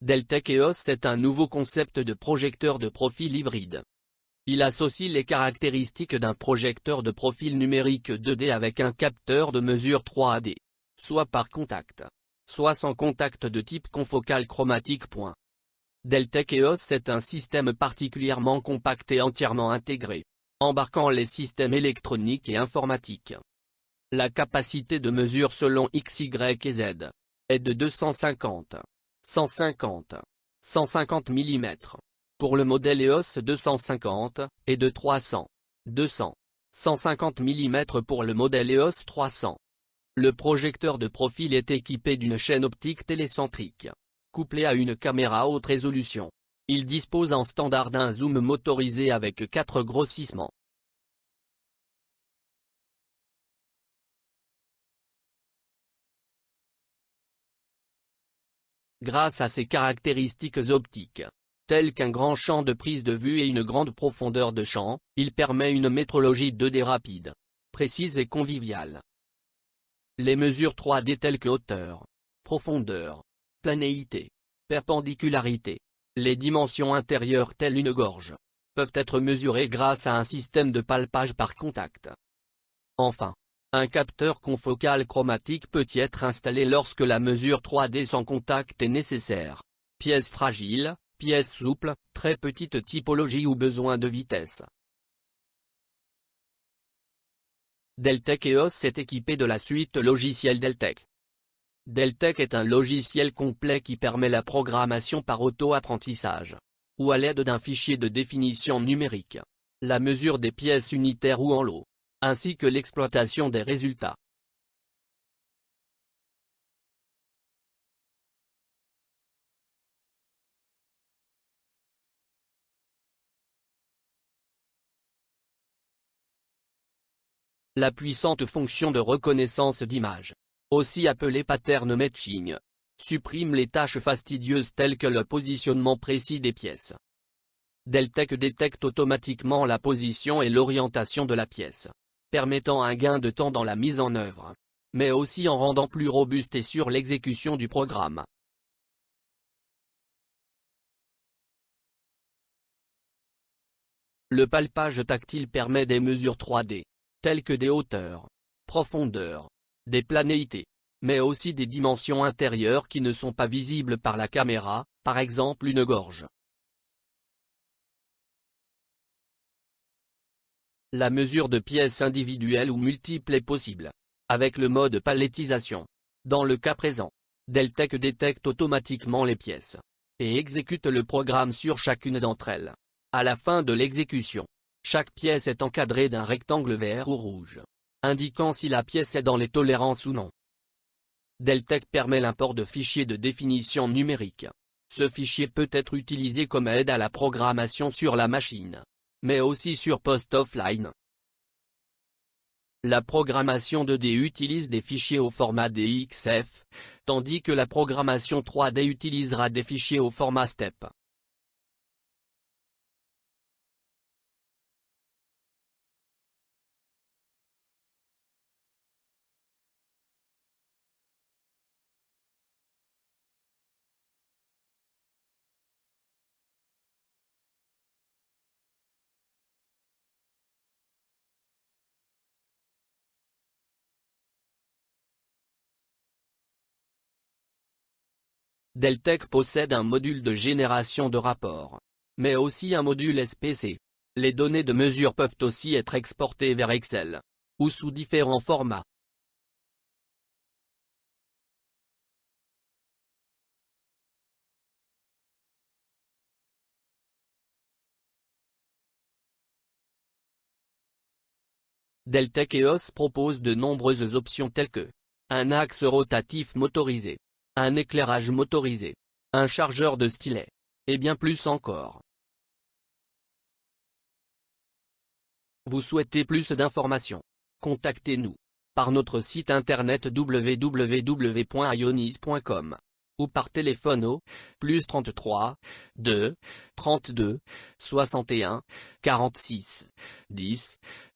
Deltec EOS est un nouveau concept de projecteur de profil hybride. Il associe les caractéristiques d'un projecteur de profil numérique 2D avec un capteur de mesure 3D, soit par contact, soit sans contact de type confocal chromatique. Deltec EOS est un système particulièrement compact et entièrement intégré, embarquant les systèmes électroniques et informatiques. La capacité de mesure selon X, Y et Z est de 250, 150, 150 mm. Pour le modèle EOS 250, et de 300, 200, 150 mm pour le modèle EOS 300. Le projecteur de profil est équipé d'une chaîne optique télécentrique, couplée à une caméra haute résolution. Il dispose en standard d'un zoom motorisé avec 4 grossissements. Grâce à ses caractéristiques optiques, telles qu'un grand champ de prise de vue et une grande profondeur de champ, il permet une métrologie 2D rapide, précise et conviviale. Les mesures 3D telles que hauteur, profondeur, planéité, perpendicularité, les dimensions intérieures telles une gorge, peuvent être mesurées grâce à un système de palpage par contact. Enfin, un capteur confocal chromatique peut y être installé lorsque la mesure 3D sans contact est nécessaire. Pièce fragile, pièce souple, très petite typologie ou besoin de vitesse. Deltec EOS est équipé de la suite logicielle Deltec. Deltec est un logiciel complet qui permet la programmation par auto-apprentissage, ou à l'aide d'un fichier de définition numérique, la mesure des pièces unitaires ou en lot, ainsi que l'exploitation des résultats. La puissante fonction de reconnaissance d'image, aussi appelée pattern matching, supprime les tâches fastidieuses telles que le positionnement précis des pièces. Deltec détecte automatiquement la position et l'orientation de la pièce, permettant un gain de temps dans la mise en œuvre, mais aussi en rendant plus robuste et sûre l'exécution du programme. Le palpage tactile permet des mesures 3D, telles que des hauteurs, profondeurs, des planéités, mais aussi des dimensions intérieures qui ne sont pas visibles par la caméra, par exemple une gorge. La mesure de pièces individuelles ou multiples est possible, avec le mode palettisation. Dans le cas présent, Deltec détecte automatiquement les pièces, et exécute le programme sur chacune d'entre elles. À la fin de l'exécution, chaque pièce est encadrée d'un rectangle vert ou rouge, indiquant si la pièce est dans les tolérances ou non. Deltec permet l'import de fichiers de définition numérique. Ce fichier peut être utilisé comme aide à la programmation sur la machine, mais aussi sur poste offline. La programmation 2D utilise des fichiers au format DXF, tandis que la programmation 3D utilisera des fichiers au format STEP. Deltec possède un module de génération de rapports, mais aussi un module SPC. Les données de mesure peuvent aussi être exportées vers Excel, ou sous différents formats. Deltec EOS propose de nombreuses options telles que un axe rotatif motorisé, un éclairage motorisé, un chargeur de stylet, et bien plus encore. Vous souhaitez plus d'informations? Contactez-nous par notre site internet www.ionis.com ou par téléphone au +33 2 32 61 46 10.